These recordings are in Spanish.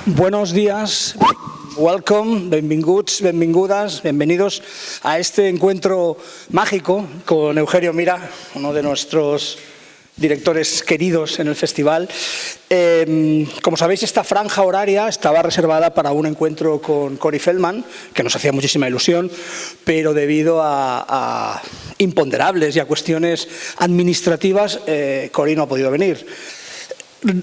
Buenos días, welcome, benvinguts, benvingudas, bienvenidos a este encuentro mágico con Eugenio Mira, uno de nuestros directores queridos en el festival. Como sabéis, esta franja horaria estaba reservada para un encuentro con Corey Feldman, que nos hacía muchísima ilusión, pero debido a imponderables y a cuestiones administrativas, Corey no ha podido venir.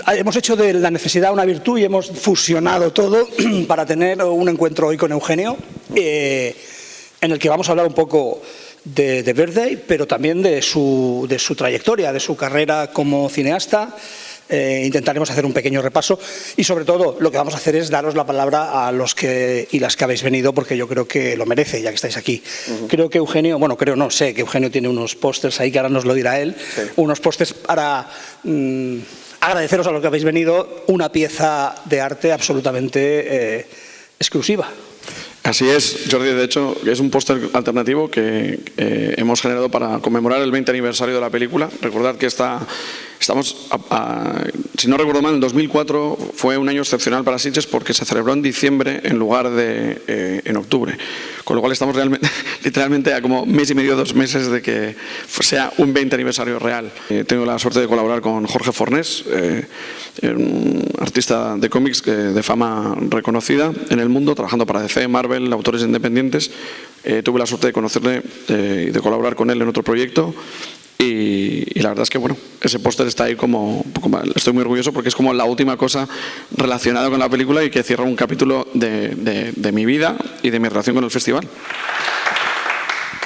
Hemos hecho de la necesidad una virtud y hemos fusionado todo para tener un encuentro hoy con Eugenio, en el que vamos a hablar un poco de Birthday, pero también de su trayectoria, de su carrera como cineasta. Intentaremos hacer un pequeño repaso y, sobre todo, lo que vamos a hacer es daros la palabra a los que y las que habéis venido, porque yo creo que lo merece, ya que estáis aquí. Creo que Eugenio, sé que Eugenio tiene unos pósters ahí, que ahora nos lo dirá él, sí. Unos pósters para agradeceros a los que habéis venido, una pieza de arte absolutamente exclusiva. Así es, Jordi. De hecho, es un póster alternativo que hemos generado para conmemorar el 20 aniversario de la película. Recordad que estamos, si no recuerdo mal, en 2004 fue un año excepcional para Sitges porque se celebró en diciembre en lugar de en octubre. Con lo cual estamos literalmente a como mes y medio, 2 meses de que sea un 20 aniversario real. Tengo la suerte de colaborar con Jorge Fornés, un artista de cómics de fama reconocida en el mundo, trabajando para DC, Marvel, autores independientes. Tuve la suerte de conocerle y de colaborar con él en otro proyecto. Y la verdad es que, ese póster está ahí estoy muy orgulloso porque es como la última cosa relacionada con la película y que cierra un capítulo de mi vida y de mi relación con el festival.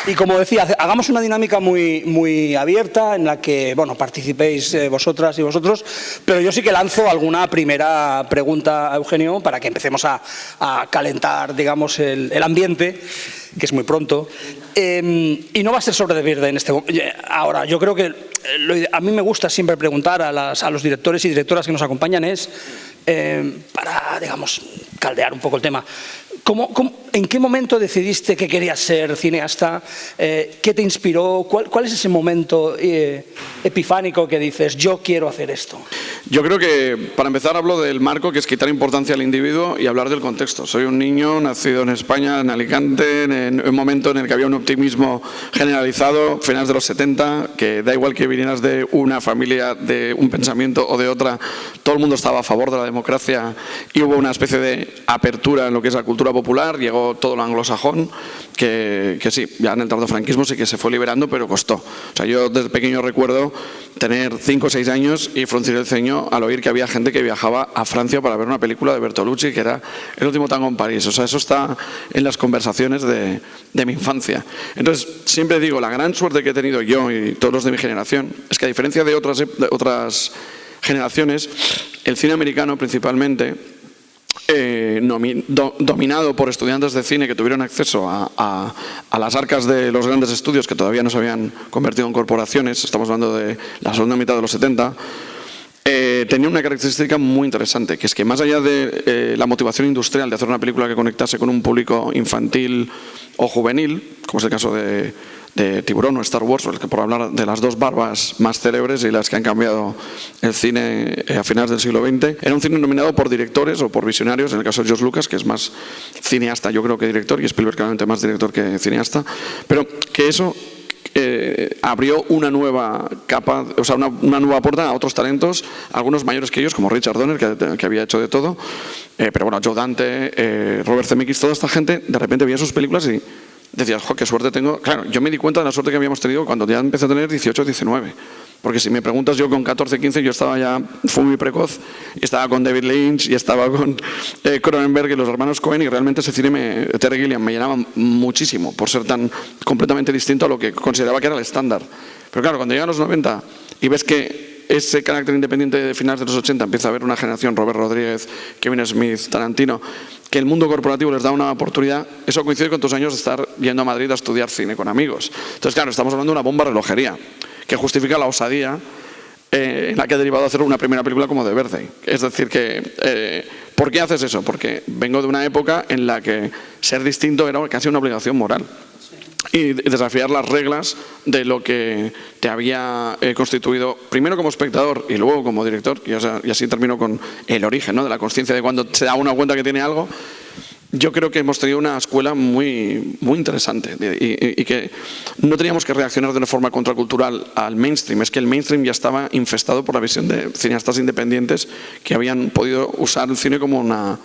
Y como decía, hagamos una dinámica muy abierta en la que participéis vosotras y vosotros, pero yo sí que lanzo alguna primera pregunta a Eugenio para que empecemos a calentar, digamos, el ambiente, que es muy pronto. Y no va a ser sobre The Birthday ahora. Yo creo que a mí me gusta siempre preguntar a los directores y directoras que nos acompañan para, digamos, caldear un poco el tema. ¿En qué momento decidiste que querías ser cineasta? ¿Qué te inspiró? ¿Cuál es ese momento epifánico que dices, yo quiero hacer esto? Yo creo que, para empezar, hablo del marco, que es quitar importancia al individuo y hablar del contexto. Soy un niño nacido en España, en Alicante, en un momento en el que había un optimismo generalizado, finales de los 70, que da igual que vinieras de una familia, de un pensamiento o de otra, todo el mundo estaba a favor de la democracia y hubo una especie de apertura en lo que es la cultura popular. Llegó todo lo anglosajón, que sí, ya en el tardofranquismo sí que se fue liberando, pero costó. O sea, yo desde pequeño recuerdo tener 5 o 6 años y fruncir el ceño al oír que había gente que viajaba a Francia para ver una película de Bertolucci, que era El último tango en París. O sea, eso está en las conversaciones de mi infancia. Entonces, siempre digo, la gran suerte que he tenido yo y todos los de mi generación es que, a diferencia de otras generaciones, el cine americano principalmente, dominado por estudiantes de cine que tuvieron acceso a las arcas de los grandes estudios que todavía no se habían convertido en corporaciones, estamos hablando de la segunda mitad de los 70, tenía una característica muy interesante, que es que, más allá de la motivación industrial de hacer una película que conectase con un público infantil o juvenil, como es el caso de Tiburón o Star Wars, por hablar de las 2 barbas más célebres y las que han cambiado el cine a finales del siglo XX, era un cine dominado por directores o por visionarios, en el caso de George Lucas, que es más cineasta yo creo que director, y Spielberg claramente más director que cineasta, pero que eso abrió una nueva capa, o sea, una nueva puerta a otros talentos, algunos mayores que ellos, como Richard Donner, que había hecho de todo, pero Joe Dante, Robert Zemeckis, toda esta gente, de repente veía sus películas y decías, qué suerte tengo. Claro, yo me di cuenta de la suerte que habíamos tenido cuando ya empecé a tener 18, 19. Porque si me preguntas, yo con 14, 15, yo estaba ya, fui muy precoz, y estaba con David Lynch, y estaba con Cronenberg y los hermanos Coen, y realmente ese cine, Terry Gilliam, me llenaba muchísimo por ser tan completamente distinto a lo que consideraba que era el estándar. Pero claro, cuando llegan los 90 y ves que ese carácter independiente de finales de los 80 empieza a haber una generación, Robert Rodríguez, Kevin Smith, Tarantino, que el mundo corporativo les da una oportunidad. Eso coincide con tus años de estar yendo a Madrid a estudiar cine con amigos. Entonces, claro, estamos hablando de una bomba relojería que justifica la osadía en la que ha derivado a hacer una primera película como The Birthday. Es decir, que ¿por qué haces eso? Porque vengo de una época en la que ser distinto era casi una obligación moral. y desafiar las reglas de lo que te había constituido, primero como espectador y luego como director, y así termino con el origen, ¿no?, de la consciencia de cuando se da una cuenta que tiene algo. Yo creo que hemos tenido una escuela muy, muy interesante y que no teníamos que reaccionar de una forma contracultural al mainstream. Es que el mainstream ya estaba infestado por la visión de cineastas independientes que habían podido usar el cine como una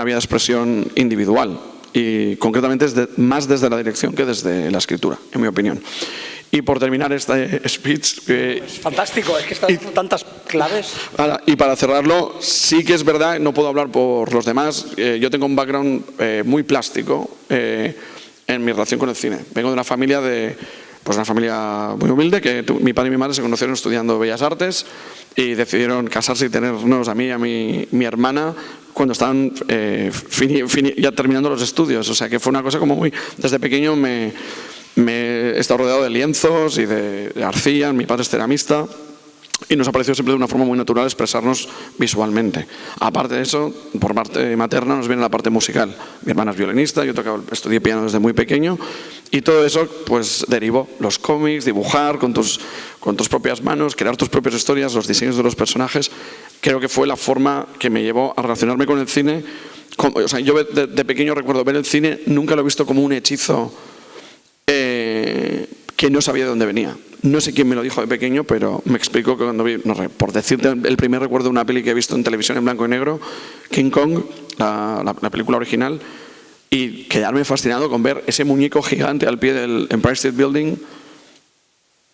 vía de expresión individual, y concretamente más desde la dirección que desde la escritura, en mi opinión. Y por terminar este speech... Fantástico, es que están dando tantas claves. Y para cerrarlo, sí que es verdad, no puedo hablar por los demás, yo tengo un background muy plástico en mi relación con el cine. Vengo de una familia una familia muy humilde, que mi padre y mi madre se conocieron estudiando Bellas Artes y decidieron casarse y tenernos a mí y a mi hermana cuando estaban ya terminando los estudios. O sea que fue una cosa como muy... Desde pequeño me he estado rodeado de lienzos y de arcilla, mi padre es ceramista, y nos ha parecido siempre de una forma muy natural expresarnos visualmente. Aparte de eso, por parte materna nos viene la parte musical. Mi hermana es violinista, yo estudié piano desde muy pequeño, y todo eso pues derivó los cómics, dibujar con tus propias manos, crear tus propias historias, los diseños de los personajes. Creo que fue la forma que me llevó a relacionarme con el cine. O sea, yo de pequeño recuerdo ver el cine, nunca lo he visto como un hechizo que no sabía de dónde venía. No sé quién me lo dijo de pequeño, pero me explicó que cuando vi, no sé, por decirte el primer recuerdo de una peli que he visto en televisión en blanco y negro, King Kong, la película original, y quedarme fascinado con ver ese muñeco gigante al pie del Empire State Building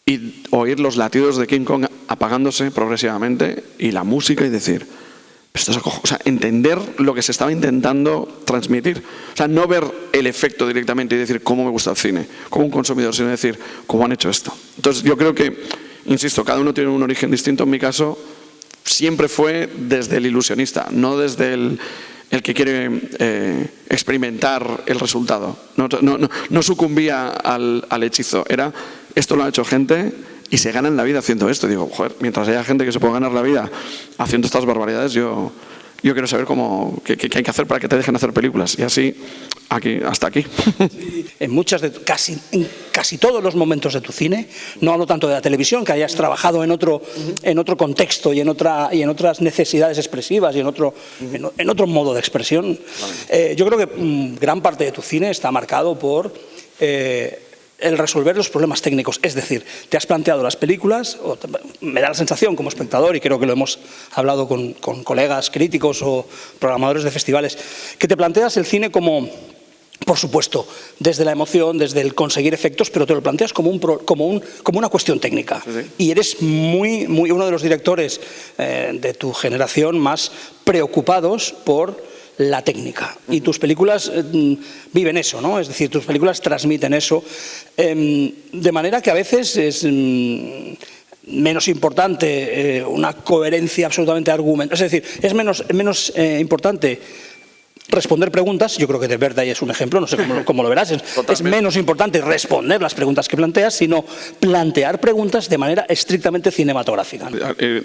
y oír los latidos de King Kong apagándose progresivamente y la música y decir... O sea, entender lo que se estaba intentando transmitir. O sea, no ver el efecto directamente y decir cómo me gusta el cine, como un consumidor, sino decir cómo han hecho esto. Entonces, yo creo que, insisto, cada uno tiene un origen distinto. En mi caso, siempre fue desde el ilusionista, no desde el que quiere experimentar el resultado. No sucumbía al hechizo. Era, esto lo ha hecho gente... y se ganan la vida haciendo esto. Digo, joder, mientras haya gente que se pueda ganar la vida haciendo estas barbaridades, yo quiero saber qué hay que hacer para que te dejen hacer películas. Y así, hasta aquí. En casi todos los momentos de tu cine, no hablo tanto de la televisión, que hayas trabajado en otro contexto y en otras necesidades expresivas y en otro modo de expresión. Yo creo que gran parte de tu cine está marcado por... el resolver los problemas técnicos. Es decir, te has planteado las películas, me da la sensación como espectador, y creo que lo hemos hablado con colegas críticos o programadores de festivales, que te planteas el cine como, por supuesto, desde la emoción, desde el conseguir efectos, pero te lo planteas como una cuestión técnica. Sí. Y eres uno de los directores de tu generación más preocupados por la técnica. Y tus películas viven eso, ¿no? Es decir, tus películas transmiten eso, de manera que a veces es menos importante una coherencia absolutamente argumental. Es decir, es menos importante responder preguntas. Yo creo que The Bird Eye es un ejemplo, no sé cómo lo verás. Es menos importante responder las preguntas que planteas, sino plantear preguntas de manera estrictamente cinematográfica.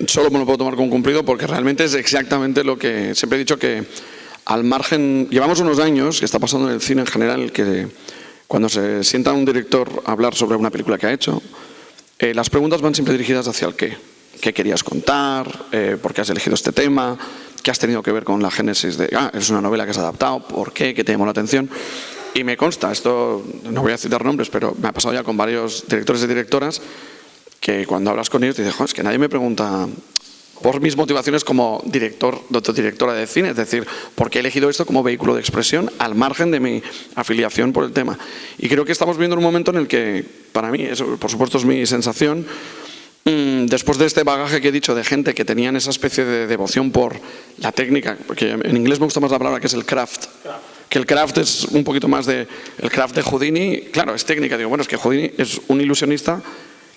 Solo me lo puedo tomar como cumplido, porque realmente es exactamente lo que siempre he dicho, que al margen, llevamos unos años, que está pasando en el cine en general, que cuando se sienta un director a hablar sobre una película que ha hecho, las preguntas van siempre dirigidas hacia el qué. ¿Qué querías contar? ¿Por qué has elegido este tema? ¿Qué has tenido que ver con la génesis de, es una novela que has adaptado? ¿Por qué? ¿Qué te llamó la atención? Y me consta, esto no voy a citar nombres, pero me ha pasado ya con varios directores y directoras, que cuando hablas con ellos te dicen, es que nadie me pregunta por mis motivaciones como directora de cine, es decir, porque he elegido esto como vehículo de expresión al margen de mi afiliación por el tema. Y creo que estamos viendo un momento en el que, para mí, eso por supuesto es mi sensación, después de este bagaje que he dicho de gente que tenían esa especie de devoción por la técnica, porque en inglés me gusta más la palabra que es el craft, que el craft es un poquito más el craft de Houdini, claro, es técnica, digo, bueno, es que Houdini es un ilusionista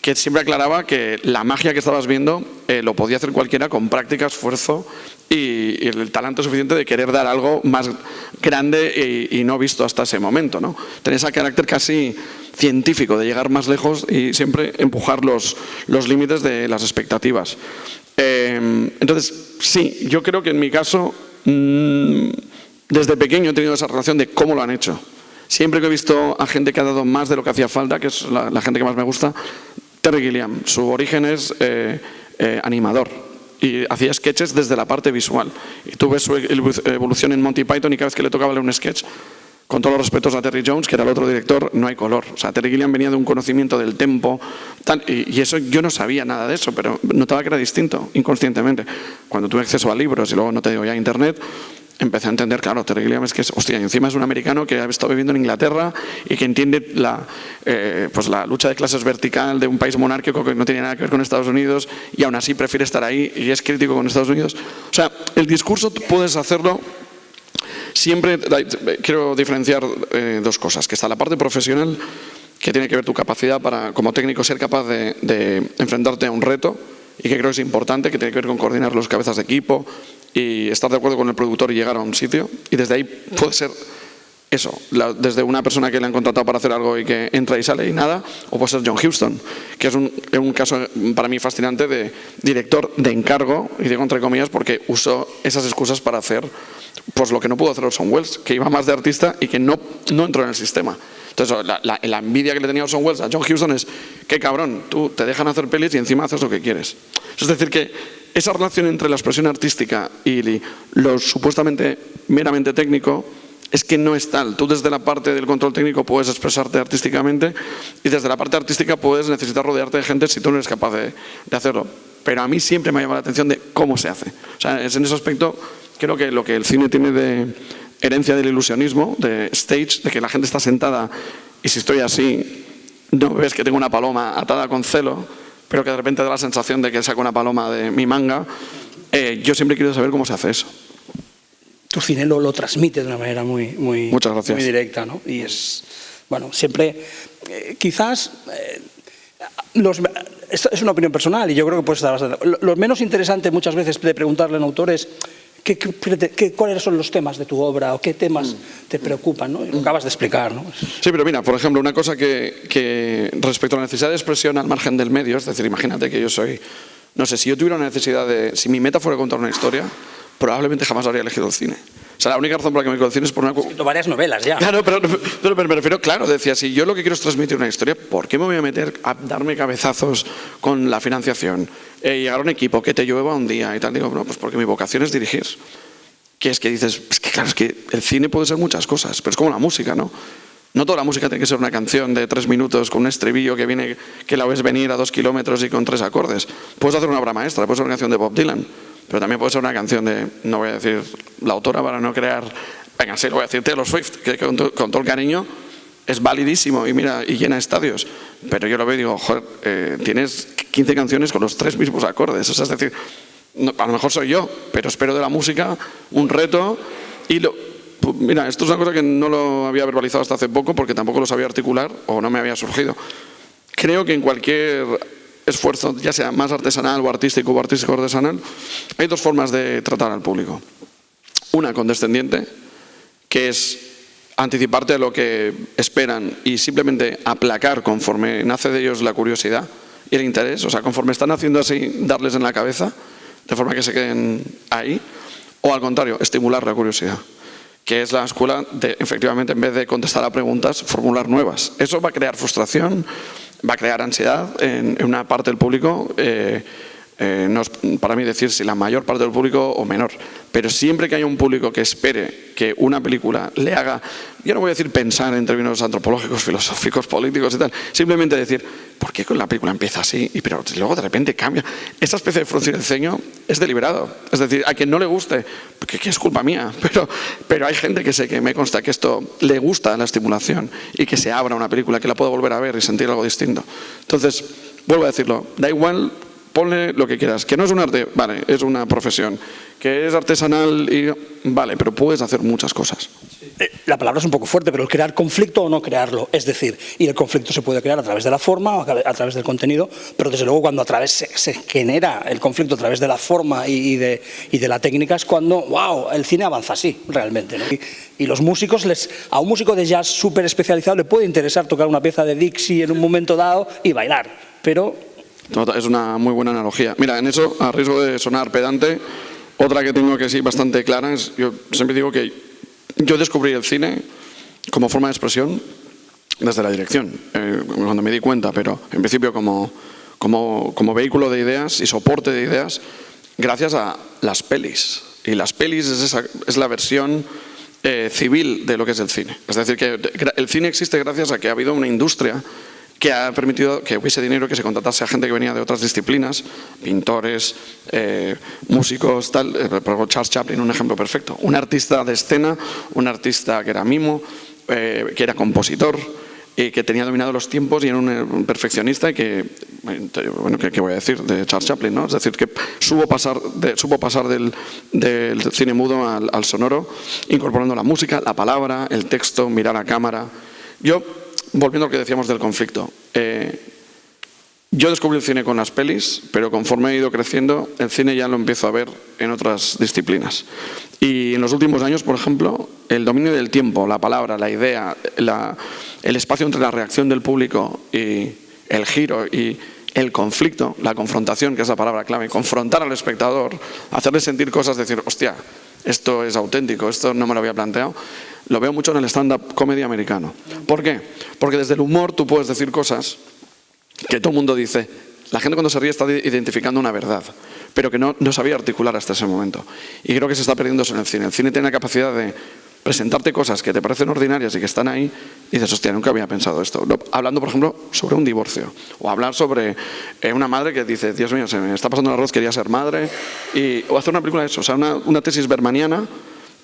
que siempre aclaraba que la magia que estabas viendo lo podía hacer cualquiera con práctica, esfuerzo y el talento suficiente de querer dar algo más grande y no visto hasta ese momento, ¿no? Tenía ese carácter casi científico de llegar más lejos y siempre empujar los límites de las expectativas. Entonces, sí, yo creo que en mi caso, desde pequeño he tenido esa relación de cómo lo han hecho. Siempre que he visto a gente que ha dado más de lo que hacía falta, que es la gente que más me gusta, Terry Gilliam, su origen es animador y hacía sketches desde la parte visual. Y tú ves su evolución en Monty Python y cada vez que le tocaba leer un sketch, con todos los respetos a Terry Jones, que era el otro director, no hay color. O sea, Terry Gilliam venía de un conocimiento del tempo, y eso yo no sabía nada de eso, pero notaba que era distinto, inconscientemente. Cuando tuve acceso a libros y luego, no te digo ya, a internet, empecé a entender, claro, Terry Gilliam es que es, hostia, y encima es un americano que ha estado viviendo en Inglaterra y que entiende pues la lucha de clases vertical de un país monárquico que no tiene nada que ver con Estados Unidos y aún así prefiere estar ahí y es crítico con Estados Unidos. O sea, el discurso tú puedes hacerlo. Siempre quiero diferenciar dos cosas, que está la parte profesional, que tiene que ver tu capacidad para, como técnico, ser capaz de enfrentarte a un reto, y que creo que es importante, que tiene que ver con coordinar los cabezas de equipo y estar de acuerdo con el productor y llegar a un sitio, y desde ahí puede ser eso, desde una persona que le han contratado para hacer algo y que entra y sale y nada, o puede ser John Huston, que es un caso para mí fascinante de director de encargo, y digo entre comillas porque usó esas excusas para hacer pues lo que no pudo hacer Orson Welles, que iba más de artista y que no entró en el sistema. Entonces la envidia que le tenía Orson Welles a John Huston es, qué cabrón, tú te dejan hacer pelis y encima haces lo que quieres. Es decir, que esa relación entre la expresión artística y lo supuestamente meramente técnico es que no es tal. Tú desde la parte del control técnico puedes expresarte artísticamente y desde la parte artística puedes necesitar rodearte de gente si tú no eres capaz de hacerlo. Pero a mí siempre me ha llamado la atención de cómo se hace. O sea, es en ese aspecto, creo que lo que el cine tiene de herencia del ilusionismo, de stage, de que la gente está sentada y si estoy así, no ves que tengo una paloma atada con celo, pero que de repente da la sensación de que saco una paloma de mi manga. Yo siempre quiero saber cómo se hace eso. Tu cine lo transmite de una manera muy directa, ¿no? Y es, bueno, siempre, quizás, esto es una opinión personal y yo creo que puede estar bastante. Lo menos interesante muchas veces de preguntarle a un autor es cuáles son los temas de tu obra o qué temas te preocupan, ¿no? Y lo acabas de explicar, ¿no? Sí, pero mira, por ejemplo, una cosa que respecto a la necesidad de expresión al margen del medio, es decir, imagínate que yo soy, no sé, si yo tuviera una necesidad si mi meta fuera contar una historia, probablemente jamás habría elegido el cine. O sea, la única razón por la que me dedico al cine es por una... He escrito varias novelas ya. Claro, pero me refiero, claro, decía, si yo lo que quiero es transmitir una historia, ¿por qué me voy a meter a darme cabezazos con la financiación? Llegar a un equipo que te llueva un día y tal. Digo, no, pues porque mi vocación es dirigir. Que es que dices, es que claro, es que el cine puede ser muchas cosas, pero es como la música, ¿no? No toda la música tiene que ser una canción de 3 minutos con un estribillo que la ves venir a 2 kilómetros y con 3 acordes. Puedes hacer una obra maestra, puede ser una canción de Bob Dylan, pero también puede ser una canción de, no voy a decir la autora para no crear, venga, sí, lo voy a decir, Taylor Swift, que con todo el cariño es validísimo y mira, y llena estadios. Pero yo lo veo y digo, joder, tienes 15 canciones con los 3 mismos acordes. O sea, es decir, no, a lo mejor soy yo, pero espero de la música un reto y mira, esto es una cosa que no lo había verbalizado hasta hace poco porque tampoco lo sabía articular o no me había surgido. Creo que en cualquier esfuerzo, ya sea más artesanal o artístico artesanal, hay 2 formas de tratar al público. Una condescendiente, que es anticiparte a lo que esperan y simplemente aplacar conforme nace de ellos la curiosidad y el interés, o sea, conforme están haciendo así, darles en la cabeza, de forma que se queden ahí, o al contrario, estimular la curiosidad, que es la escuela de, efectivamente, en vez de contestar a preguntas, formular nuevas. Eso va a crear frustración, va a crear ansiedad en una parte del público. No es para mí decir si la mayor parte del público o menor, pero siempre que haya un público que espere que una película le haga, yo no voy a decir pensar en términos antropológicos, filosóficos, políticos y tal, simplemente decir, ¿por qué con la película empieza así y pero luego de repente cambia? Esa especie de fruncir el ceño es deliberado, es decir, a quien no le guste, que es culpa mía, pero hay gente que sé que me consta que esto le gusta la estimulación y que se abra una película, que la pueda volver a ver y sentir algo distinto. Entonces, vuelvo a decirlo, da igual, ponle lo que quieras, que no es un arte, vale, es una profesión, que es artesanal, vale, pero puedes hacer muchas cosas. La palabra es un poco fuerte, pero el crear conflicto o no crearlo, es decir, y el conflicto se puede crear a través de la forma o a través del contenido, pero desde luego cuando se genera el conflicto a través de la forma y de la técnica es cuando, wow, el cine avanza así, realmente, ¿no? Y los músicos, a un músico de jazz súper especializado le puede interesar tocar una pieza de Dixie en un momento dado y bailar, pero... Es una muy buena analogía. Mira, en eso, a riesgo de sonar pedante, otra que tengo que sí bastante clara es, yo siempre digo que yo descubrí el cine como forma de expresión desde la dirección, cuando me di cuenta, pero en principio como vehículo de ideas y soporte de ideas, gracias a las pelis. Y las pelis es la versión civil de lo que es el cine. Es decir, que el cine existe gracias a que ha habido una industria que ha permitido que hubiese dinero, que se contratase a gente que venía de otras disciplinas, pintores, músicos, tal. Charles Chaplin, un ejemplo perfecto. Un artista de escena, un artista que era mimo, que era compositor, y que tenía dominado los tiempos y era un perfeccionista y que, bueno, ¿qué voy a decir de Charles Chaplin, ¿no? Es decir, que supo pasar del cine mudo al sonoro, incorporando la música, la palabra, el texto, mirar a cámara. Yo, volviendo a lo que decíamos del conflicto, yo descubrí el cine con las pelis, pero conforme he ido creciendo, el cine ya lo empiezo a ver en otras disciplinas. Y en los últimos años, por ejemplo, el dominio del tiempo, la palabra, la idea, el espacio entre la reacción del público y el giro y el conflicto, la confrontación, que es la palabra clave, confrontar al espectador, hacerle sentir cosas, decir, hostia, esto es auténtico, esto no me lo había planteado. Lo veo mucho en el stand-up comedy americano. ¿Por qué? Porque desde el humor tú puedes decir cosas que todo el mundo dice. La gente cuando se ríe está identificando una verdad, pero que no sabía articular hasta ese momento. Y creo que se está perdiendo eso en el cine. El cine tiene la capacidad de presentarte cosas que te parecen ordinarias y que están ahí, y dices, hostia, nunca había pensado esto. Hablando, por ejemplo, sobre un divorcio, o hablar sobre una madre que dice, Dios mío, se me está pasando el arroz, quería ser madre, o hacer una película de eso, o sea, una tesis bermaniana,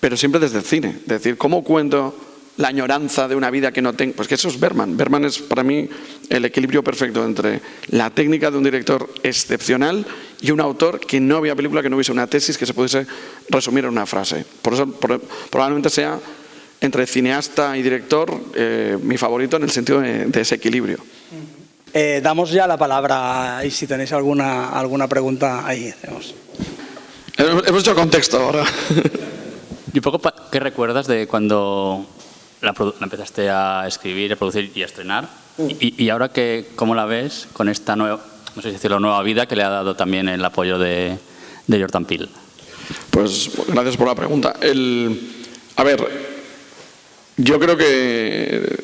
pero siempre desde el cine. Es decir, ¿cómo cuento la añoranza de una vida que no tengo? Pues que eso es Bergman. Bergman es para mí el equilibrio perfecto entre la técnica de un director excepcional y un autor que no había película que no hubiese una tesis que se pudiese resumir en una frase. Por eso probablemente sea, entre cineasta y director, mi favorito en el sentido de ese equilibrio. Damos ya la palabra y si tenéis alguna pregunta ahí. Hemos hecho contexto ahora. ¿Y un poco qué recuerdas de cuando la empezaste a escribir, a producir y a estrenar? Y ahora ¿cómo la ves con esta nueva, no sé si decirlo, nueva vida que le ha dado también el apoyo de Jordan Peele? Pues gracias por la pregunta. A ver, yo creo que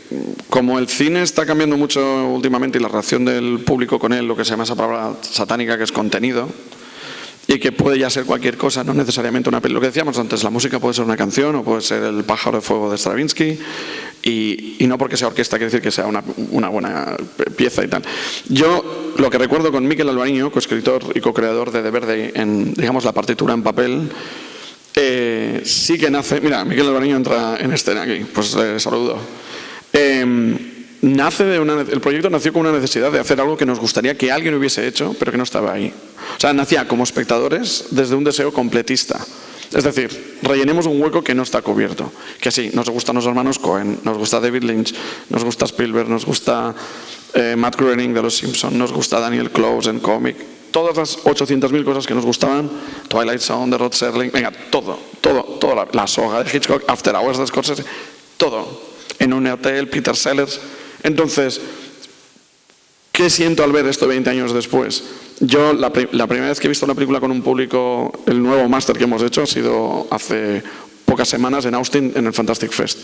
como el cine está cambiando mucho últimamente y la relación del público con él, lo que se llama esa palabra satánica que es contenido, y que puede ya ser cualquier cosa, no necesariamente una película. Lo que decíamos antes, la música puede ser una canción o puede ser El pájaro de fuego de Stravinsky, y no porque sea orquesta quiere decir que sea una buena pieza y tal. Yo lo que recuerdo con Mikel Alvariño, coescritor y co-creador de The Verde, en, digamos, la partitura en papel, sí que nace... Mira, Mikel Alvariño entra en escena aquí, pues saludo. El proyecto nació con una necesidad de hacer algo que nos gustaría que alguien hubiese hecho, pero que no estaba ahí. O sea, nacía como espectadores desde un deseo completista. Es decir, rellenemos un hueco que no está cubierto. Que sí, nos gustan los hermanos Coen, nos gusta David Lynch, nos gusta Spielberg, nos gusta Matt Groening de Los Simpsons, nos gusta Daniel Close en cómic. Todas las 800.000 cosas que nos gustaban, Twilight Zone de Rod Serling, venga, todo, la soga de Hitchcock, After Hours de Scorsese, todo. En un hotel, Peter Sellers. Entonces, ¿qué siento al ver esto 20 años después? Yo la primera vez que he visto una película con un público, el nuevo máster que hemos hecho ha sido hace pocas semanas en Austin, en el Fantastic Fest.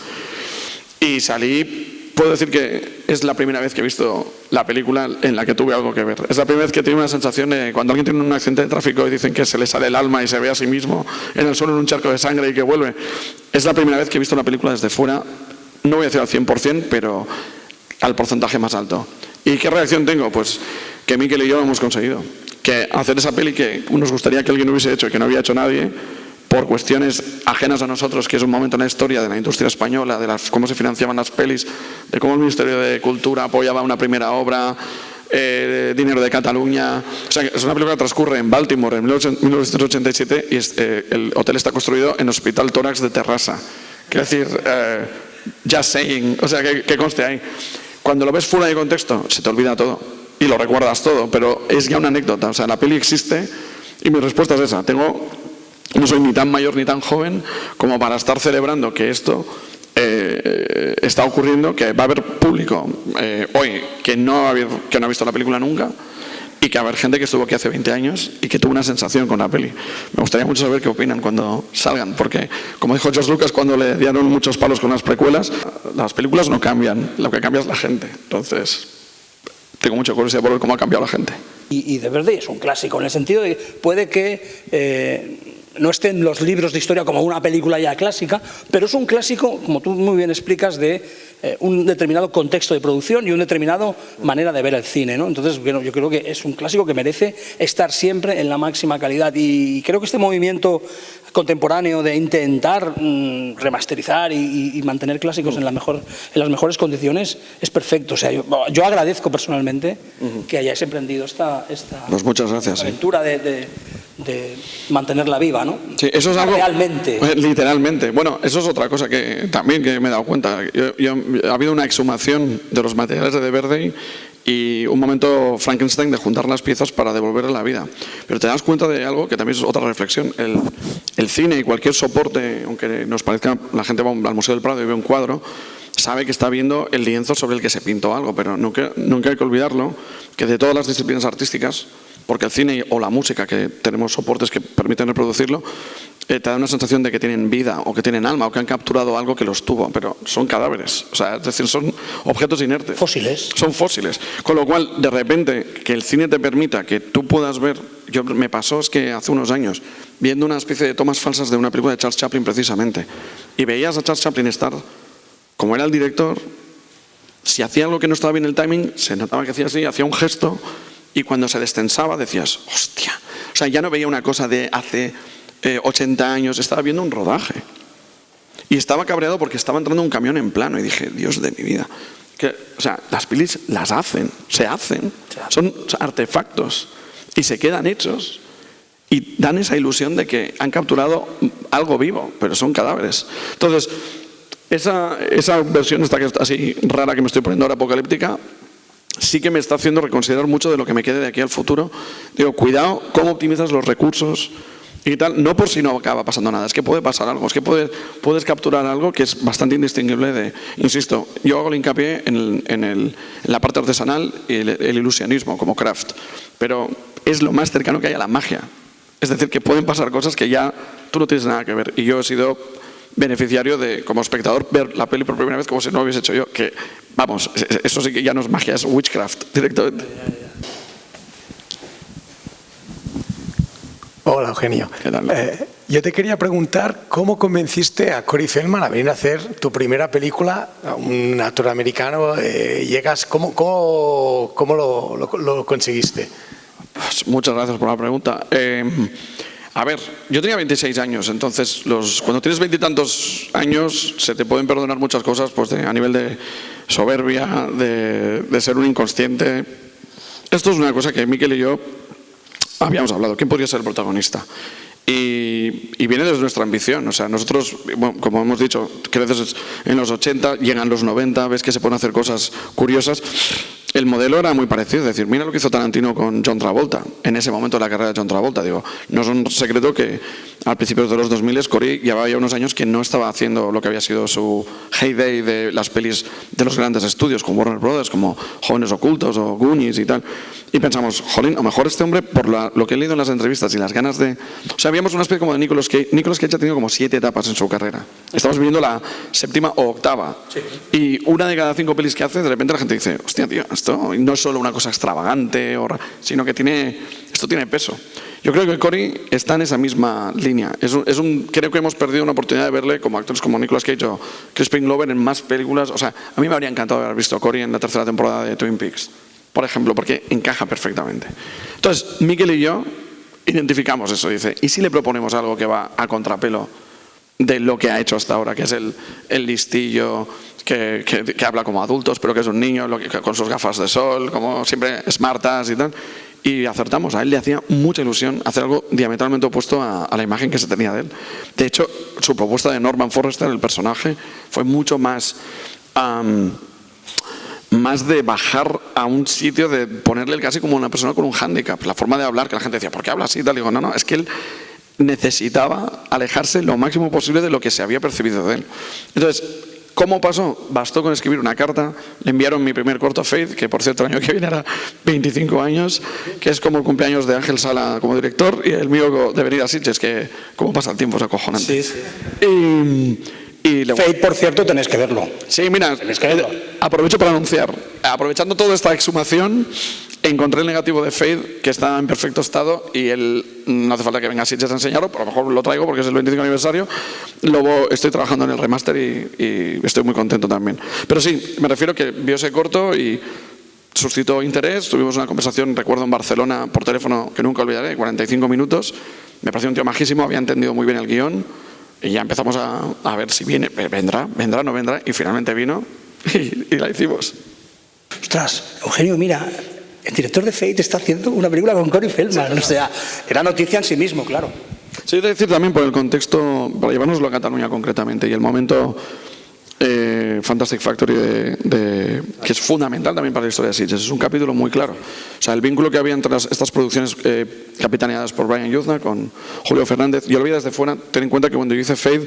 Y salí, puedo decir que es la primera vez que he visto la película en la que tuve algo que ver. Es la primera vez que tengo una sensación de cuando alguien tiene un accidente de tráfico y dicen que se le sale el alma y se ve a sí mismo en el suelo en un charco de sangre y que vuelve. Es la primera vez que he visto una película desde fuera, no voy a decir al 100%, pero al porcentaje más alto. ¿Y qué reacción tengo? Pues que Mikel y yo hemos conseguido. Que hacer esa peli que nos gustaría que alguien hubiese hecho y que no había hecho nadie, por cuestiones ajenas a nosotros, que es un momento en la historia de la industria española, de cómo se financiaban las pelis, de cómo el Ministerio de Cultura apoyaba una primera obra, dinero de Cataluña. O sea, es una película que transcurre en Baltimore en 1987 y el hotel está construido en Hospital Tórax de Terrassa. Quiero decir, just saying, o sea, que conste ahí. Cuando lo ves fuera de contexto, se te olvida todo y lo recuerdas todo, pero es ya una anécdota. O sea, la peli existe y mi respuesta es esa. No soy ni tan mayor ni tan joven como para estar celebrando que esto está ocurriendo, que va a haber público hoy que no ha visto la película nunca y que va a haber gente que estuvo aquí hace 20 años y que tuvo una sensación con la peli. Me gustaría mucho saber qué opinan cuando salgan, porque, como dijo George Lucas cuando le dieron muchos palos con las precuelas, las películas no cambian, lo que cambia es la gente. Entonces, tengo mucha curiosidad por ver cómo ha cambiado la gente. Y de verdad es un clásico, en el sentido de que puede que no esté en los libros de historia como una película ya clásica, pero es un clásico, como tú muy bien explicas, de un determinado contexto de producción y una determinada manera de ver el cine, ¿no? Entonces, bueno, yo creo que es un clásico que merece estar siempre en la máxima calidad, y creo que este movimiento contemporáneo de intentar remasterizar y mantener clásicos en las mejores condiciones es perfecto. O sea, yo agradezco personalmente que hayáis emprendido esta Pues muchas gracias, aventura de mantenerla viva, ¿no? Sí, eso es algo realmente. Literalmente. Bueno, eso es otra cosa que también que me he dado cuenta. Ha habido una exhumación de los materiales de Verdi y un momento Frankenstein de juntar las piezas para devolverle la vida. Pero te das cuenta de algo que también es otra reflexión. El cine y cualquier soporte, aunque nos parezca, la gente va al Museo del Prado y ve un cuadro, sabe que está viendo el lienzo sobre el que se pintó algo, pero nunca hay que olvidarlo, que de todas las disciplinas artísticas, porque el cine o la música, que tenemos soportes que permiten reproducirlo, te da una sensación de que tienen vida o que tienen alma o que han capturado algo que los tuvo, pero son cadáveres, o sea, es decir, son objetos inertes. Fósiles. Son fósiles. Con lo cual, de repente, que el cine te permita que tú puedas ver... me pasó es que hace unos años, viendo una especie de tomas falsas de una película de Charles Chaplin precisamente, y veías a Charles Chaplin estar, como era el director, si hacía algo que no estaba bien el timing, se notaba que hacía así, hacía un gesto, y cuando se destensaba decías, hostia, o sea, ya no veía una cosa de hace 80 años, estaba viendo un rodaje. Y estaba cabreado porque estaba entrando un camión en plano y dije, Dios de mi vida. O sea, las pelis las hacen, se hacen, son artefactos y se quedan hechos y dan esa ilusión de que han capturado algo vivo, pero son cadáveres. Entonces, esa versión esta que está así rara que me estoy poniendo ahora, apocalíptica, sí que me está haciendo reconsiderar mucho de lo que me quede de aquí al futuro. Digo, cuidado cómo optimizas los recursos y tal, no por si no acaba pasando nada, es que puede pasar algo, es que puedes capturar algo que es bastante indistinguible de, insisto, yo hago el hincapié en la parte artesanal y el ilusionismo como craft, pero es lo más cercano que hay a la magia. Es decir, que pueden pasar cosas que ya tú no tienes nada que ver, y yo he sido beneficiario de, como espectador, ver la peli por primera vez como si no lo hubiese hecho yo, que, vamos, eso sí que ya no es magia, es witchcraft directamente. Hola, Eugenio. ¿Qué tal? Yo te quería preguntar cómo convenciste a Corey Feldman a venir a hacer tu primera película, un actor americano. ¿Cómo lo conseguiste? Pues muchas gracias por la pregunta. A ver, yo tenía 26 años, entonces cuando tienes 20 y tantos años se te pueden perdonar muchas cosas, pues a nivel de soberbia, de ser un inconsciente. Esto es una cosa que Miquel y yo habíamos hablado. ¿Quién podría ser el protagonista? Y viene desde nuestra ambición. O sea, nosotros, bueno, como hemos dicho, creces en los 80, llegan los 90, ves que se pueden hacer cosas curiosas. El modelo era muy parecido, es decir, mira lo que hizo Tarantino con John Travolta, en ese momento de la carrera de John Travolta. Digo, no es un secreto que al principio de los 2000 Corey llevaba ya unos años que no estaba haciendo lo que había sido su heyday de las pelis de los grandes estudios, como Warner Brothers, como Jóvenes Ocultos o Goonies y tal. Y pensamos, jolín, a lo mejor este hombre, por lo que he leído en las entrevistas y las ganas de... O sea, habíamos una especie como de Nicolas Cage. Nicolas Cage ha tenido como 7 etapas en su carrera. Estamos viviendo la 7ª o 8ª. Sí. Y una de cada 5 pelis que hace, de repente la gente dice, hostia, tío, esto no es solo una cosa extravagante, sino que esto tiene peso. Yo creo que Corey está en esa misma línea. Creo que hemos perdido una oportunidad de verle como actores como Nicolas Cage o Crispin Glover en más películas. O sea, a mí me habría encantado haber visto a Corey en la 3ª temporada de Twin Peaks, por ejemplo, porque encaja perfectamente. Entonces, Miquel y yo identificamos eso, dice, ¿y si le proponemos algo que va a contrapelo de lo que ha hecho hasta ahora, que es el listillo, que habla como adultos, pero que es un niño, con sus gafas de sol, como siempre smartas y tal? Y acertamos. A él le hacía mucha ilusión hacer algo diametralmente opuesto a la imagen que se tenía de él. De hecho, su propuesta de Norman Forrester, el personaje, fue mucho más de bajar a un sitio, de ponerle casi como una persona con un hándicap. La forma de hablar, que la gente decía, ¿por qué habla así? Y tal. Digo, no, es que él necesitaba alejarse lo máximo posible de lo que se había percibido de él. Entonces, ¿Cómo pasó? Bastó con escribir una carta, le enviaron mi primer corto, Faith, que por cierto el año que viene hará 25 años, que es como el cumpleaños de Ángel Sala como director y el mío de venir a Sitges, que como pasa el tiempo es acojonante. Sí, sí. Faith, por cierto, tenéis que verlo. Sí, mira, aprovecho para anunciar, aprovechando toda esta exhumación, encontré el negativo de Faith, que está en perfecto estado, y no hace falta que venga a Sitges a enseñarlo, pero a lo mejor lo traigo porque es el 25 aniversario. Luego estoy trabajando en el remaster y estoy muy contento también. Pero sí, me refiero que vio ese corto y suscitó interés. Tuvimos una conversación, recuerdo, en Barcelona por teléfono que nunca olvidaré, 45 minutos. Me pareció un tío majísimo, había entendido muy bien el guión y ya empezamos a ver si vendrá, no vendrá, y finalmente vino y la hicimos. Ostras, Eugenio, mira, el director de Faith está haciendo una película con Corey Feldman. O sea, era noticia en sí mismo, claro. Sí, de decir también por el contexto, para llevárnoslo a Cataluña concretamente, y el momento Fantastic Factory que es fundamental también para la historia de Sitges. Es un capítulo muy claro. O sea, el vínculo que había entre estas producciones capitaneadas por Brian Yuzna con Julio Fernández. Yo lo vi desde fuera. Ten en cuenta que cuando yo hice Faith,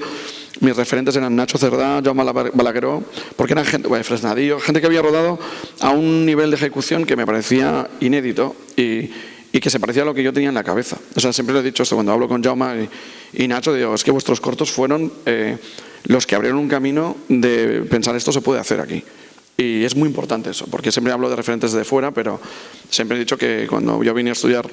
mis referentes eran Nacho Cerdá, Jaume Balagueró, porque eran gente, Fresnadillo, gente que había rodado a un nivel de ejecución que me parecía inédito y que se parecía a lo que yo tenía en la cabeza. O sea, siempre lo he dicho esto cuando hablo con Jaume y Nacho, digo, es que vuestros cortos fueron los que abrieron un camino de pensar esto se puede hacer aquí. Y es muy importante eso, porque siempre hablo de referentes de fuera, pero siempre he dicho que cuando yo vine a estudiar